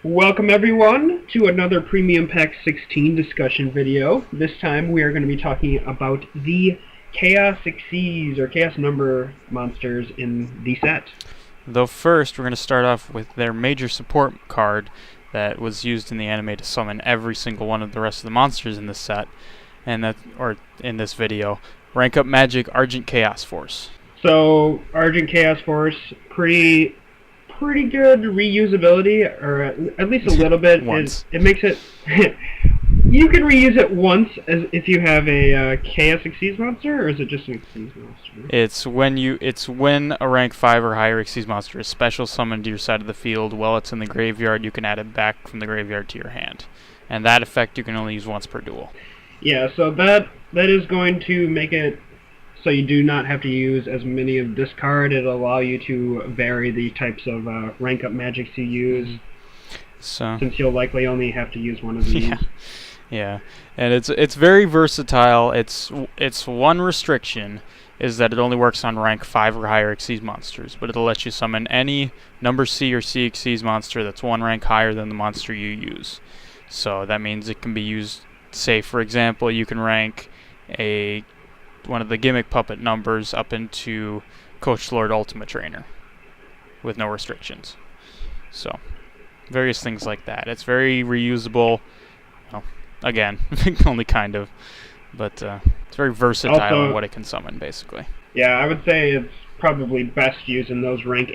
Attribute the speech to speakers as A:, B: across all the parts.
A: Welcome everyone to another Premium Pack 16 discussion video. This time we are going to be talking about the Chaos Xyz or Chaos number monsters in the set.
B: Though first we're going to start off with their major support card that was used in the anime to summon every single one of the rest of the monsters in this set, or in this video. Rank up Magic Argent Chaos Force.
A: So Argent Chaos Force, pretty good reusability, or at least a little bit.
B: Once.
A: It makes it you can reuse it once as if you have a Chaos Xyz monster, or is it just an Xyz monster?
B: It's when a rank 5 or higher Xyz monster is special summoned to your side of the field while it's in the graveyard. You can add it back from the graveyard to your hand, and that effect you can only use once per duel.
A: Yeah, so that is going to make it so you do not have to use as many of this card. It'll allow you to vary the types of rank up magics you use, since you'll likely only have to use one of these.
B: Yeah, and it's very versatile. Its one restriction is that it only works on rank 5 or higher Xyz monsters, but it'll let you summon any number C or C Xyz monster that's one rank higher than the monster you use. So that means it can be used, say for example, you can rank one of the gimmick puppet numbers up into Coach Lord Ultimate Trainer with no restrictions. So various things like that. It's very reusable. Well, again, only kind of, but it's very versatile in what it can summon, basically.
A: Yeah, I would say it's probably best used in those rank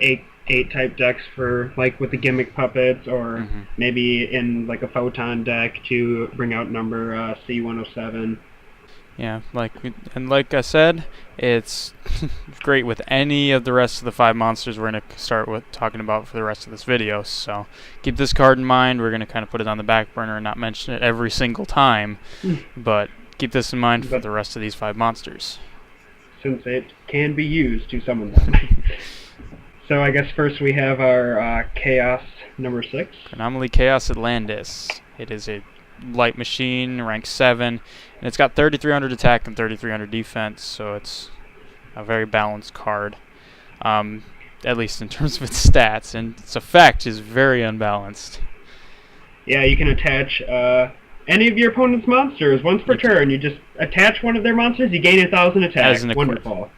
A: 8 type decks, for like with the gimmick puppets, or maybe in like a photon deck to bring out number C107.
B: Yeah, like I said, it's great with any of the rest of the 5 monsters we're going to start with talking about for the rest of this video. So keep this card in mind. We're going to kind of put it on the back burner and not mention it every single time, but keep this in mind for the rest of these 5 monsters,
A: since it can be used to summon them. So I guess first we have our Chaos number 6.
B: Anomaly Chaos Atlantis. It is a light machine, rank 7, and it's got 3300 attack and 3300 defense, so it's a very balanced card, at least in terms of its stats, and its effect is very unbalanced.
A: Yeah, you can attach any of your opponent's monsters once per turn. You just attach one of their monsters, you gain 1000 attack.
B: As an
A: Wonderful.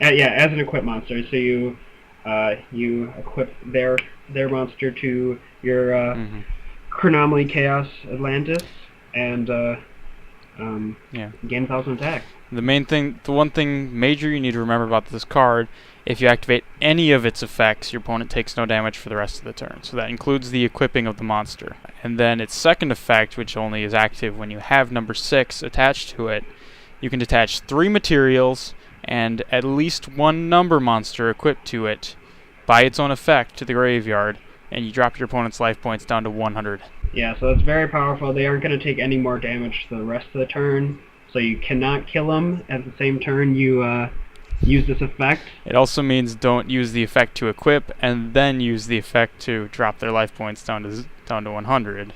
A: Yeah, as an equip monster. So you equip their monster to your Anomaly Chaos Atlantis, and gain 1000 attack.
B: The one thing major you need to remember about this card: if you activate any of its effects, your opponent takes no damage for the rest of the turn. So that includes the equipping of the monster. And then its second effect, which only is active when you have number 6 attached to it, you can attach 3 materials and at least 1 number monster equipped to it by its own effect to the graveyard, and you drop your opponent's life points down to 100.
A: Yeah, so it's very powerful. They aren't going to take any more damage for the rest of the turn, so you cannot kill them at the same turn you use this effect.
B: It also means don't use the effect to equip and then use the effect to drop their life points down to 100.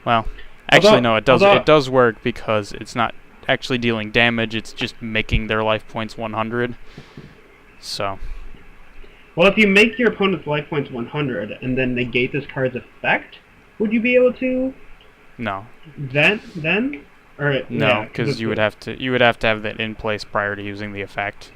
B: Well, actually no, it does work, because it's not actually dealing damage, it's just making their life points 100. So
A: well, if you make your opponent's life points 100 and then negate this card's effect, would you be able to? No. Then? Or
B: no, because you would have to have that in place prior to using the effect.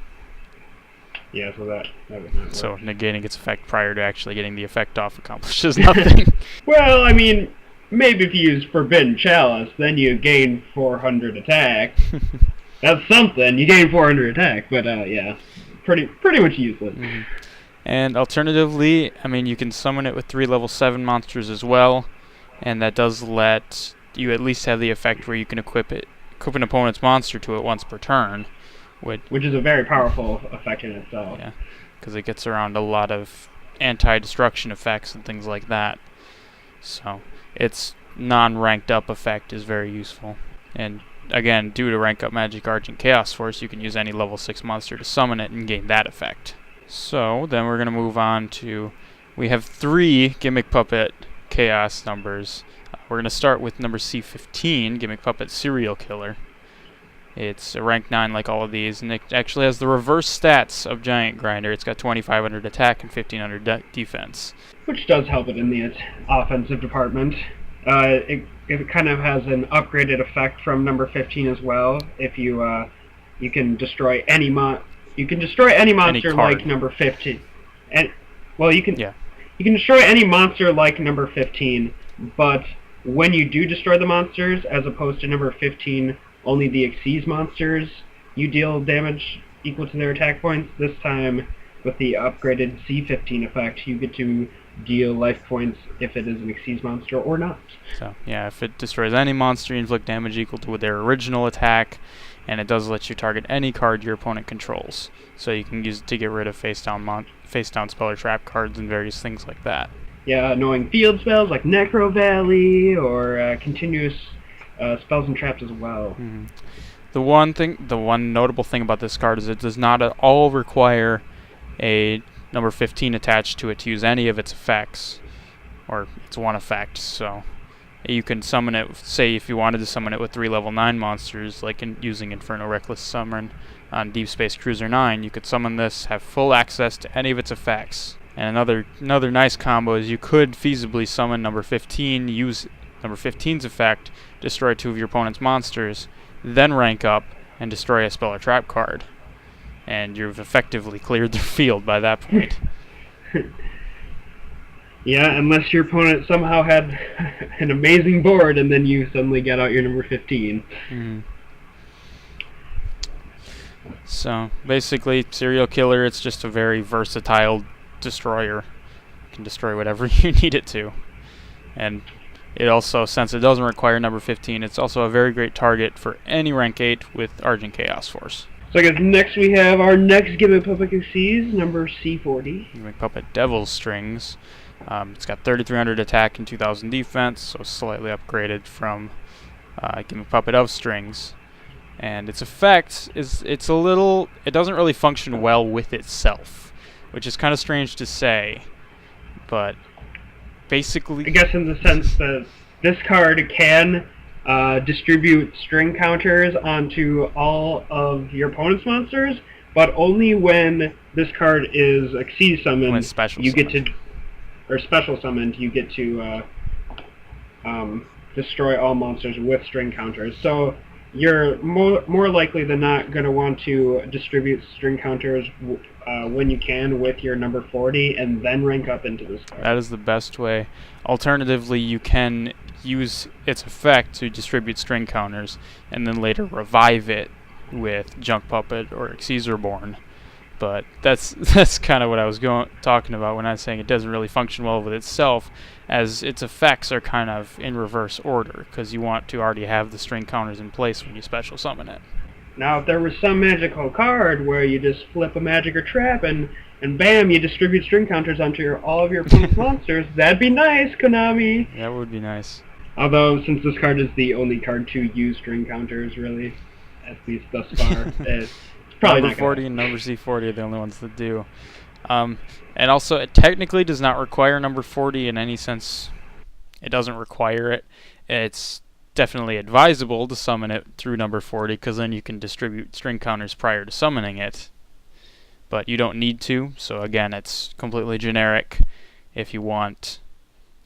A: Yeah, so that would not work.
B: So negating its effect prior to actually getting the effect off accomplishes nothing.
A: Well, I mean, maybe if you use Forbidden Chalice, then you gain 400 attack. That's something. You gain 400 attack, but yeah, pretty much useless.
B: And alternatively, I mean, you can summon it with 3 level 7 monsters as well, and that does let you at least have the effect where you can equip an opponent's monster to it once per turn, which
A: is a very powerful effect in itself.
B: Yeah, because it gets around a lot of anti-destruction effects and things like that. So its non-ranked up effect is very useful. And again, due to rank up Magic Argent Chaos Force, you can use any level 6 monster to summon it and gain that effect. So then we're going to move on to, we have 3 Gimmick Puppet Chaos numbers. We're going to start with number C15, Gimmick Puppet Serial Killer. It's a rank 9 like all of these, and it actually has the reverse stats of Giant Grinder. It's got 2,500 attack and 1,500 defense.
A: Which does help it in the offensive department. It kind of has an upgraded effect from number 15 as well. If you can destroy any monster like number 15. And you can destroy any monster like number 15, but when you do destroy the monsters, as opposed to number 15, only the Xyz monsters you deal damage equal to their attack points. This time, with the upgraded C15 effect, you get to deal life points if it is an Xyz monster or not.
B: So yeah, if it destroys any monster, you inflict damage equal to their original attack, and it does let you target any card your opponent controls. So you can use it to get rid of face down spell or trap cards and various things like that.
A: Yeah, annoying field spells like Necro Valley or continuous spells and traps as well.
B: Mm-hmm. The one notable thing about this card is it does not at all require a number 15 attached to it to use any of its effects, or its one effect. So you can summon it, say if you wanted to summon it with 3 level 9 monsters, like using Inferno Reckless Summon on Deep Space Cruiser 9, you could summon this, have full access to any of its effects. And another nice combo is you could feasibly summon number 15, use number 15's effect, destroy 2 of your opponent's monsters, then rank up and destroy a spell or trap card. And you've effectively cleared the field by that point.
A: Yeah, unless your opponent somehow had an amazing board and then you suddenly get out your number 15.
B: Mm-hmm. So, basically, Serial Killer, it's just a very versatile destroyer. It can destroy whatever you need it to. And it also, since it doesn't require number 15, it's also a very great target for any rank 8 with Argent Chaos Force.
A: So I guess next we have our next Gimmick Puppet Xyz, number C40.
B: Gimmick Puppet Devil's Strings. It's got 3,300 attack and 2,000 defense, so slightly upgraded from Gimmick Puppet of Strings. And its effect is, it doesn't really function well with itself, which is kind of strange to say, but basically,
A: I guess in the sense that this card can distribute string counters onto all of your opponent's monsters, but only when this card is Xyz summoned, or special summoned, you get to destroy all monsters with string counters. So you're more likely than not going to want to distribute string counters when you can with your number 40 and then rank up into this card.
B: That is the best way. Alternatively, you can use its effect to distribute string counters and then later revive it with Junk Puppet or Xyzerborn. But that's kind of what I was talking about when I was saying it doesn't really function well with itself, as its effects are kind of in reverse order, because you want to already have the string counters in place when you special summon it.
A: Now, if there was some magical card where you just flip a magic or trap and bam, you distribute string counters onto all of your opponent's monsters, that'd be nice, Konami!
B: That would be nice.
A: Although, since this card is the only card to use string counters, really, at least thus far, it's probably
B: number
A: not
B: 40 and number C40 are the only ones that do. And also, it technically does not require number 40 in any sense. It doesn't require it. It's definitely advisable to summon it through number 40, because then you can distribute string counters prior to summoning it. But you don't need to, so again, it's completely generic if you want,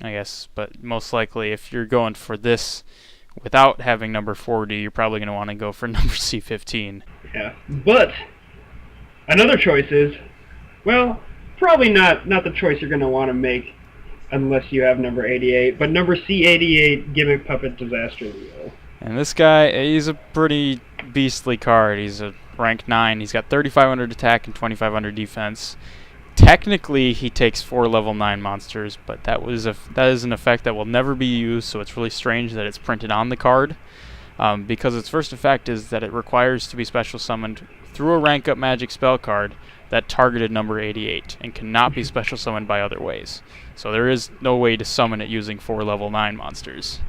B: I guess. But most likely, if you're going for this without having number 40, you're probably going to want to go for number C15.
A: Yeah, but another choice is, well, probably not the choice you're going to want to make unless you have number 88, but number C88, Gimmick Puppet Disaster Wheel.
B: And this guy, he's a pretty beastly card. He's a rank 9. He's got 3,500 attack and 2,500 defense. Technically, he takes 4 level 9 monsters, but that is an effect that will never be used, so it's really strange that it's printed on the card. Because its first effect is that it requires to be special summoned through a rank up magic spell card that targeted number 88 and cannot be special summoned by other ways. So there is no way to summon it using 4 level 9 monsters.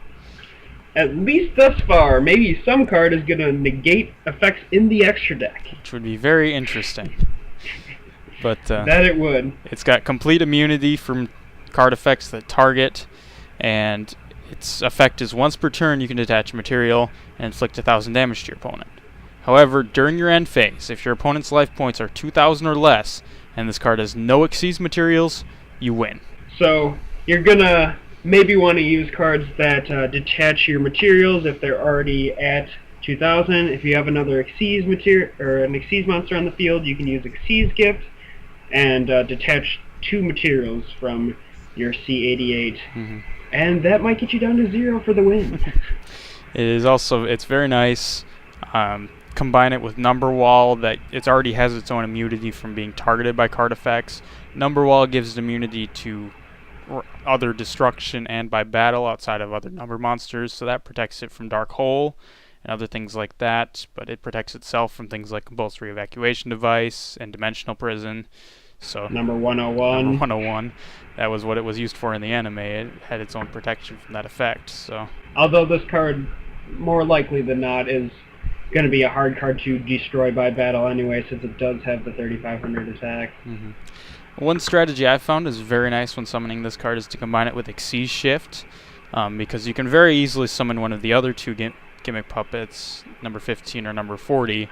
A: At least thus far. Maybe some card is going to negate effects in the extra deck.
B: Which would be very interesting. But
A: that it would.
B: It's got complete immunity from card effects that target, and its effect is once per turn you can detach material and inflict 1,000 damage to your opponent. However, during your end phase, if your opponent's life points are 2,000 or less, and this card has no Xyz materials, you win.
A: So you're gonna maybe want to use cards that detach your materials if they're already at 2,000. If you have another Xyz material or an Xyz monster on the field, you can use Xyz Gift and detach 2 materials from your C88, and that might get you down to 0 for the win.
B: It's very nice. Combine it with Number Wall, that it already has its own immunity from being targeted by card effects. Number Wall gives it immunity to other destruction and by battle outside of other number monsters, so that protects it from Dark Hole and other things like that, but it protects itself from things like Compulsory Evacuation Device and Dimensional Prison. So
A: Number 101.
B: Number 101, that was what it was used for in the anime. It had its own protection from that effect. So,
A: although this card, more likely than not, is going to be a hard card to destroy by battle anyway, since it does have the 3,500 attack.
B: One strategy I found is very nice when summoning this card is to combine it with Xyz Shift, because you can very easily summon one of the other 2 gimmick puppets, number 15 or number 40,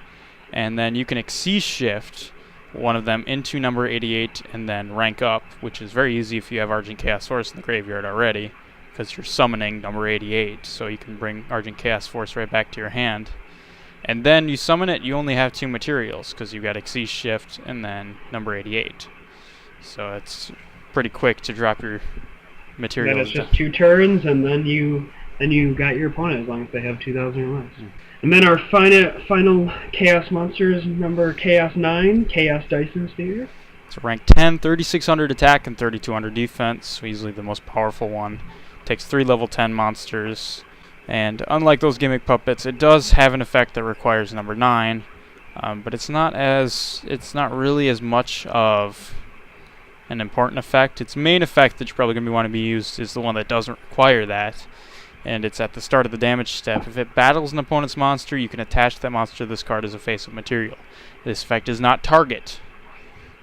B: and then you can Xyz Shift one of them into number 88 and then rank up, which is very easy if you have Argent Chaos Force in the graveyard already, because you're summoning number 88, so you can bring Argent Chaos Force right back to your hand. And then you summon it, you only have 2 materials, because you've got Xyz Shift and then number 88. So it's pretty quick to drop your materials.
A: Then it's just 2 turns, and then you got your opponent as long as they have 2,000 or less. And then our final Chaos monsters, number Chaos 9, Chaos Dyson Sphere.
B: It's rank 10, 3,600 attack and 3,200 defense, so easily the most powerful one. Takes 3 level 10 monsters, and unlike those gimmick puppets, it does have an effect that requires number 9, but it's not really as much of an important effect. Its main effect that you're probably going to want to be used is the one that doesn't require that, and it's at the start of the damage step. If it battles an opponent's monster, you can attach that monster to this card as a face-up material. This effect does not target,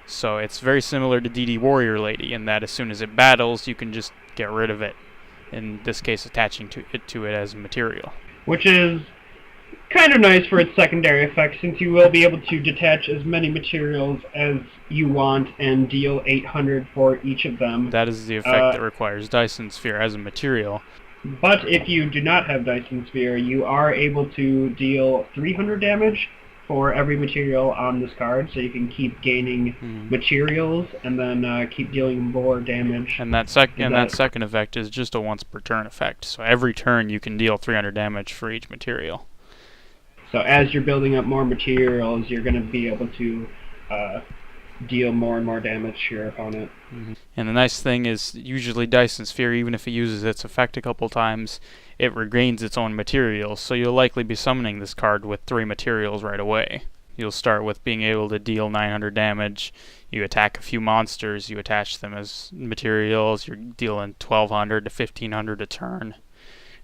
B: so it's very similar to DD Warrior Lady in that as soon as it battles, you can just get rid of it. In this case, attaching to it as a material.
A: Which is kind of nice for its secondary effect, since you will be able to detach as many materials as you want and deal 800 for each of them.
B: That is the effect that requires Dyson Sphere as a material.
A: But if you do not have Dyson Sphere, you are able to deal 300 damage for every material on this card, so you can keep gaining materials and then keep dealing more damage.
B: And that second effect is just a once per turn effect, so every turn you can deal 300 damage for each material.
A: So as you're building up more materials, you're going to be able to deal more and more damage to your opponent.
B: And the nice thing is, usually Dyson Sphere, even if it uses its effect a couple times, it regains its own materials, so you'll likely be summoning this card with 3 materials right away. You'll start with being able to deal 900 damage, you attack a few monsters, you attach them as materials, you're dealing 1,200 to 1,500 a turn,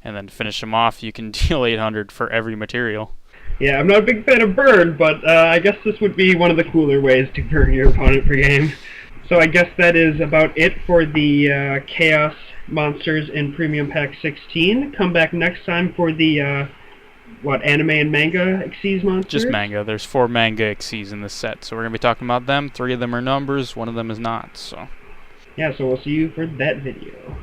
B: and then to finish them off, you can deal 800 for every material.
A: Yeah, I'm not a big fan of burn, but I guess this would be one of the cooler ways to burn your opponent per game. So I guess that is about it for the Chaos monsters in Premium Pack 16. Come back next time for the, anime and manga Xyz monsters?
B: Just manga. There's 4 manga Xyz in this set, so we're going to be talking about them. 3 of them are numbers, 1 of them is not, so...
A: Yeah, so we'll see you for that video.